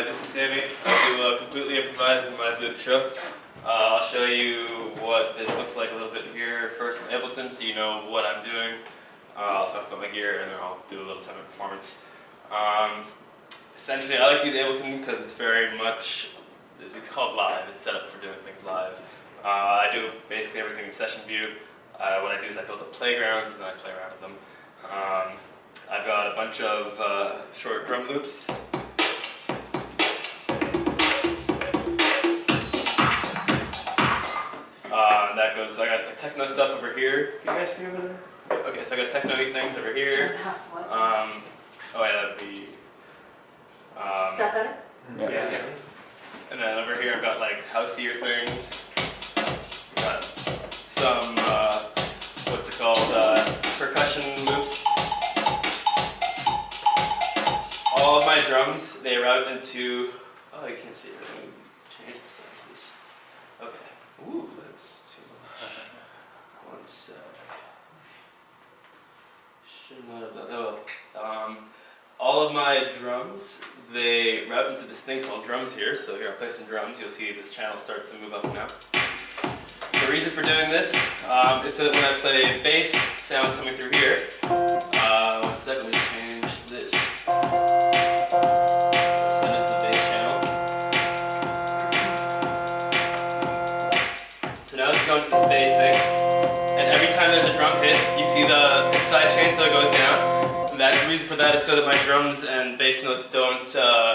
my thisissami. I do completely improvise in my loop show. I'll show you what this looks like a little bit here first in Ableton, so you know what I'm doing. I'll talk about my gear, and then I'll do a little time of performance. Essentially, I like to use Ableton because it's very much, it's called live. It's set up for doing things live. I do basically everything in session view. What I do is I build up playgrounds and then I play around with them. I've got a bunch of short drum loops. And that goes, so I got the techno stuff over here. Can you guys see over there? Okay, so I got techno-y things over here. Oh yeah, that would be... Is that better? Yeah. And then over here I've got like houseier things. Got some, what's it called, percussion loops. All of my drums, they route into, oh you can't see it, let me change the size of this. Okay, ooh, that's too much. One sec. Should not have done, all of my drums, they route into this thing called drums here. So here I'll play some drums, you'll see this channel start to move up and out. The reason for doing this is so that when I play bass, sounds coming through here. One second, let me change this. Send it to the bass channel. So now it's going to this bass thing. And every time there's a drum hit, you see the side chain so it goes down. The reason for that is so that my drums and bass notes don't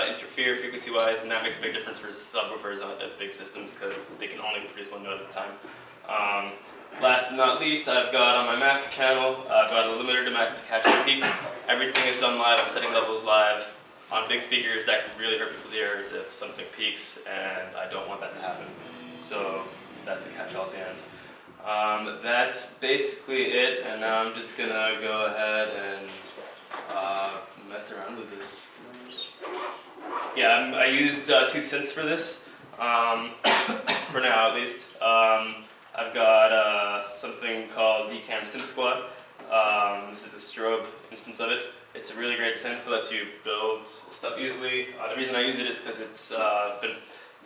interfere frequency-wise, and that makes a big difference for subwoofers at big systems because they can only produce one note at a time. Last but not least, I've got on my master channel, I've got a limiter to catch the peaks. Everything is done live, I'm setting levels live. On big speakers, that can really hurt people's ears if something peaks, and I don't want that to happen. So that's a catch-all at the end. That's basically it, and now I'm just gonna go ahead and mess around with this. Yeah, I used 2 synths for this, for now at least. I've got something called Decam Synth Squad. This is a strobe instance of it. It's a really great synth that lets you build stuff easily. The reason I use it is because it's the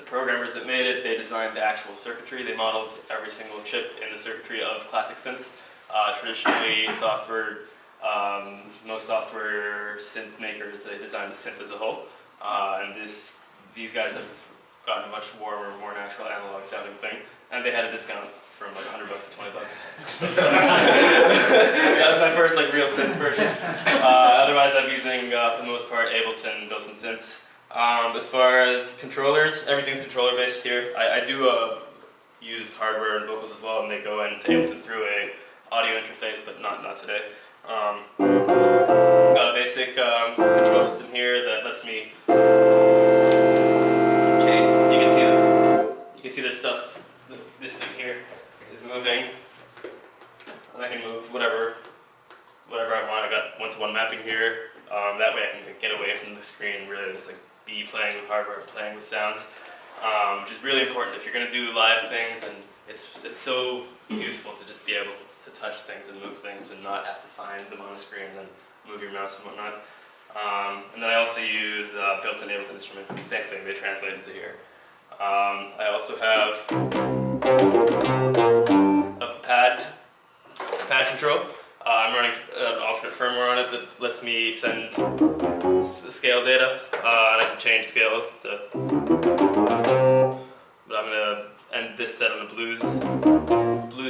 programmers that made it, they designed the actual circuitry. They modeled every single chip in the circuitry of classic synths. Traditionally, most software synth makers, they design the synth as a whole. And these guys have gotten a much warmer, more natural analog sounding thing. And they had a discount from like $100 to $20. So that was my first like real synth purchase. Otherwise I'm using, for the most part, Ableton built-in synths. As far as controllers, everything's controller based here. I do use hardware and vocals as well, and they go into Ableton through a audio interface, but not today. Got a basic control system here that lets me. Okay, you can see there's stuff. This thing here is moving, and I can move whatever I want. I got one-to-one mapping here. That way I can get away from the screen, really just like be playing with hardware, playing with sounds, which is really important if you're going to do live things, and it's so useful to just be able to touch things and move things and not have to find them on the screen and then move your mouse and whatnot. And then I also use built-in Ableton instruments, and the same thing, they translate into here. I also have a pad control. I'm running an alternate firmware on it that lets me send scale data, and I can change scales to. But I'm gonna end this set on the blues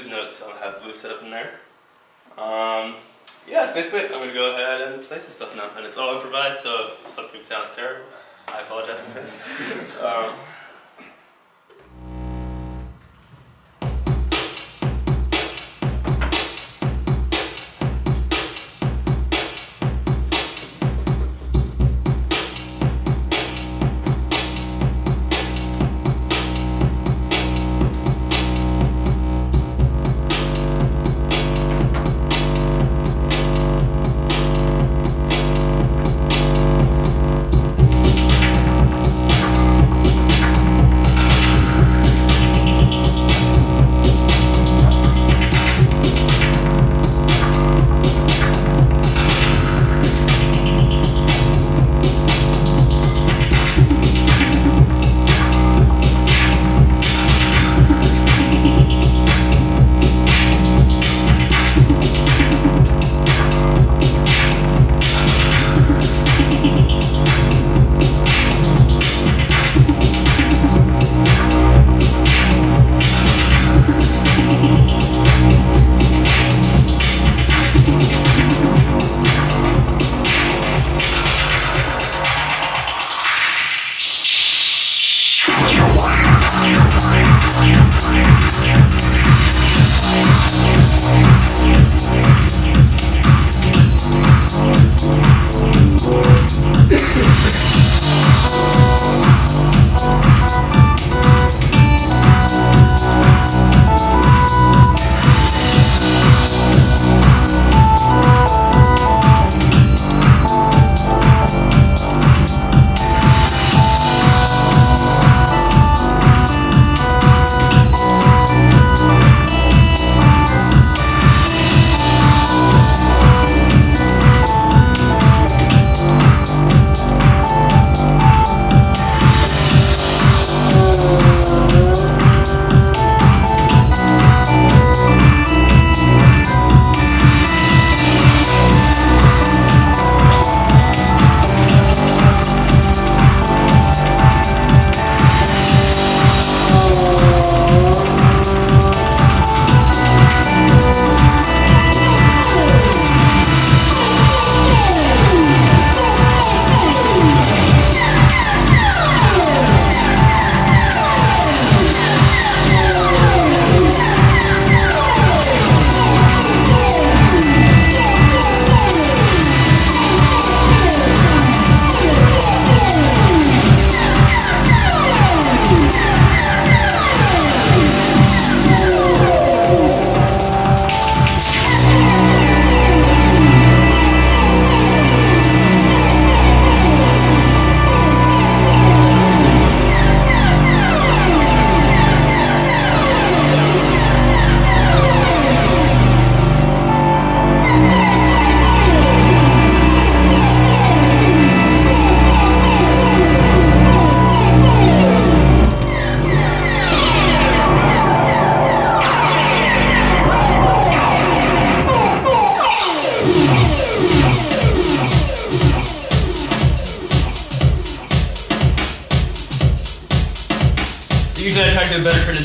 note, so I'll have blues set up in there. Yeah, that's basically it. I'm gonna go ahead and play some stuff now, and it's all improvised. So if something sounds terrible, I apologize in advance.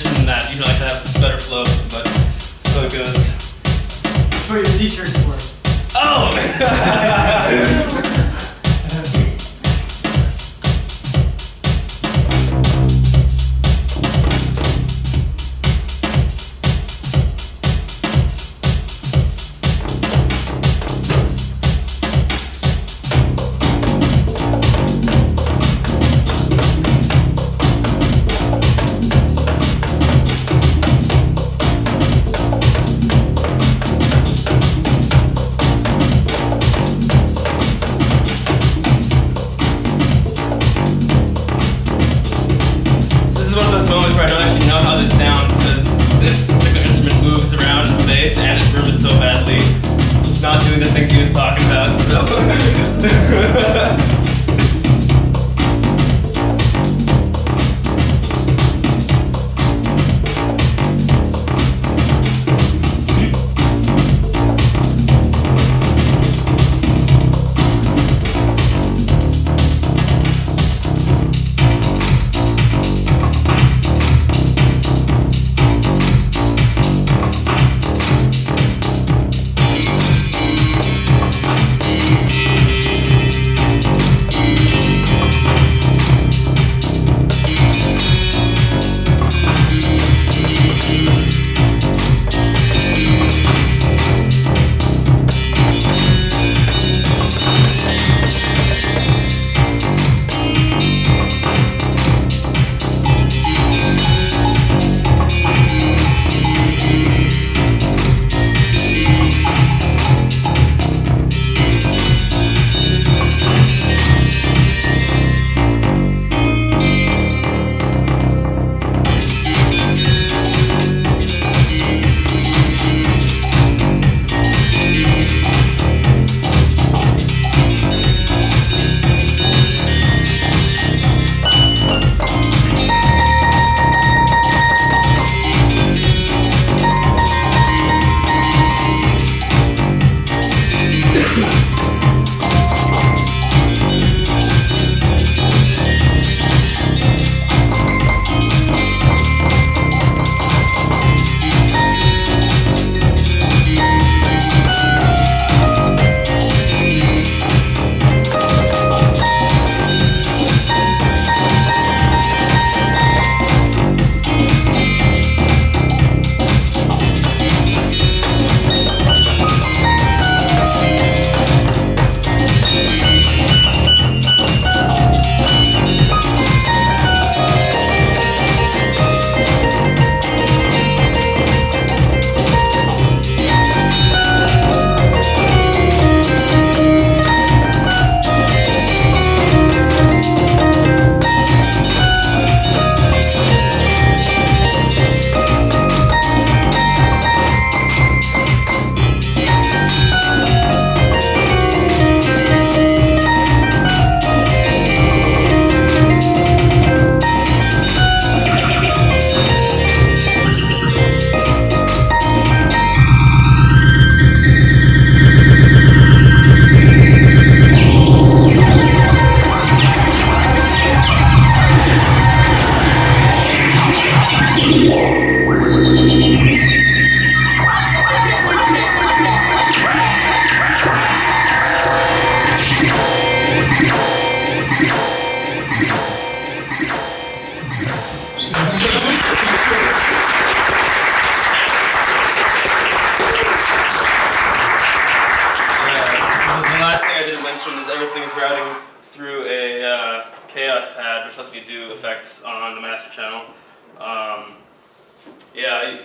position than that. Usually I like to have better flow, but so it goes. That's what your t-shirt's for. Oh! Where I don't actually know how this sounds because this particular instrument moves around in space and this room is so badly not doing the things he was talking about, so. routing through a Kaoss pad, which lets me do effects on the master channel. Yeah,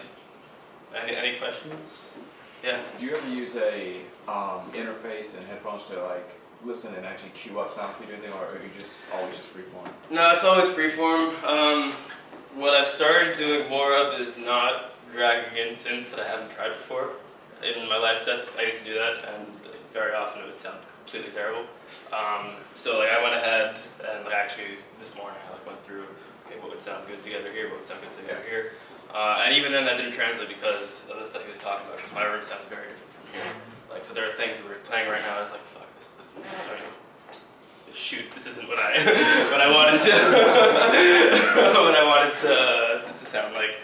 any questions? Yeah. Do you ever use a interface and headphones to like listen and actually cue up sound speed or anything, or are you just always just freeform? No, it's always freeform. What I've started doing more of is not dragging in synths that I haven't tried before. In my live sets, I used to do that, and very often it would sound completely terrible. So like I went ahead and like actually this morning I like went through, okay, what would sound good together here, what would sound good together here. And even then that didn't translate because of the stuff he was talking about, because my room sounds very different from here. Like, so there are things that we're playing right now, I was like, fuck, this isn't, I mean, shoot, this isn't what I, what I wanted to, what I wanted to sound like.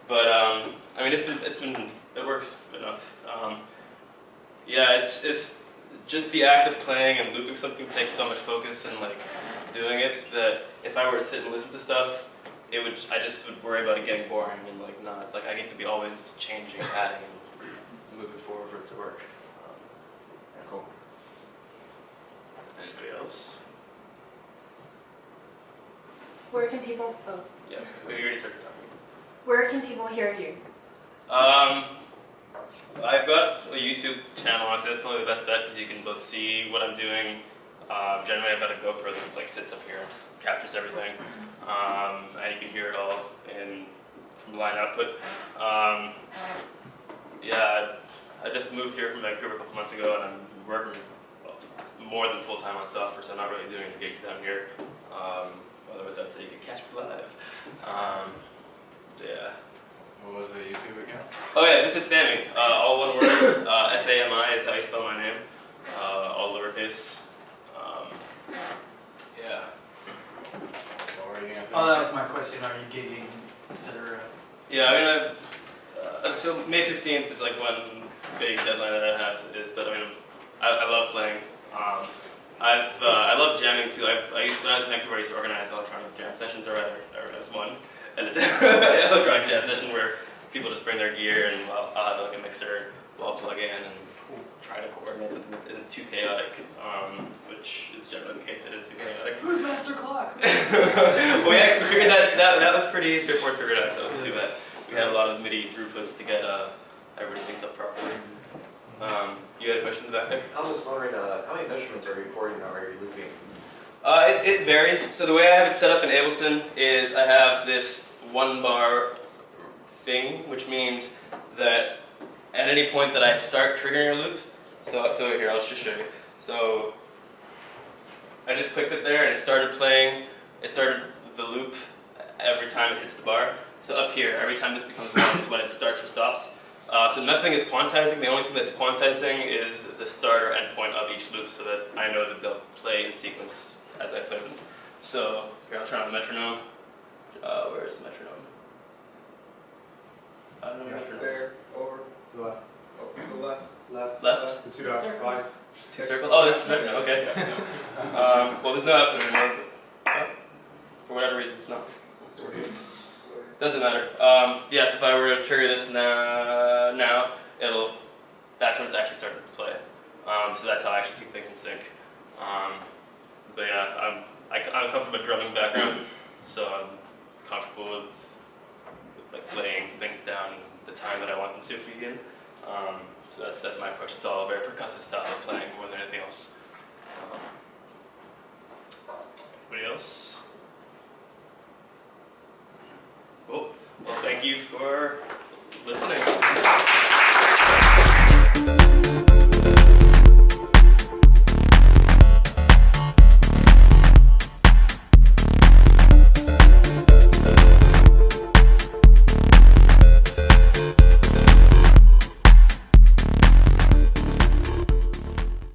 But I mean, it works enough. Yeah, it's just the act of playing and looping something takes so much focus and like doing it that if I were to sit and listen to stuff, I just would worry about it getting boring and like not like I need to be always changing, adding, and moving forward for it to work. Yeah, cool. Anybody else? Where can people? Oh, Yeah, we already started talking. where can people hear you? I've got a YouTube channel. Honestly, that's probably the best bet because you can both see what I'm doing. Generally, I've got a GoPro that just like sits up here and just captures everything, and you can hear it all from line output. Yeah, I just moved here from Vancouver a couple months ago, and I'm working more than full time on software, so I'm not really doing any gigs down here. Otherwise, I'd say you can catch me live. Yeah. What was the YouTube account? Oh yeah, this is Sammy. All one word. SAMI is how you spell my name. All lowercase. Yeah. What were you gonna say? Oh, that was my question. Are you gigging, etc.? Yeah, I mean, until May 15th is like one big deadline that I have is, but I mean, I love playing. I love jamming too. When I was in Vancouver, I used to organize electronic jam sessions, or as one, and it's an electronic jam session where people just bring their gear and I'll have like a mixer, we'll all plug in and try to coordinate something that isn't too chaotic, which is generally the case. It is too chaotic. Who's Master Clock? Well, yeah, we figured that was pretty straightforward to figure it out. That wasn't too bad. We had a lot of MIDI throughputs to get everybody synced up properly. You had a question in the back there? I was just wondering, how many measurements are you recording now, or are you looping? It varies. So the way I have it set up in Ableton is I have this 1 bar thing, which means that at any point that I start triggering a loop, so here, I'll just show you. So I just clicked it there and it started playing, it started the loop every time it hits the bar. So up here, every time this becomes 1 is when it starts or stops. So nothing is quantizing. The only thing that's quantizing is the start or end point of each loop so that I know that they'll play in sequence as I play them. So here, I'll turn on the metronome. Where is the metronome? I don't know the metronome. There, over, To the left. over to the left. Left? The 2 dots slide. Circles. 2 circles? Oh, this is the metronome, okay. Well, there's no output anymore, but for whatever reason, it's not. Doesn't matter. Yes, if I were to trigger this now, that's when it's actually starting to play. So that's how I actually keep things in sync. But yeah, I come from a drumming background, so I'm comfortable with like laying things down the time that I want them to begin. So that's my approach. It's all a very percussive style of playing more than anything else. Anybody else? Cool. Well, thank you for listening.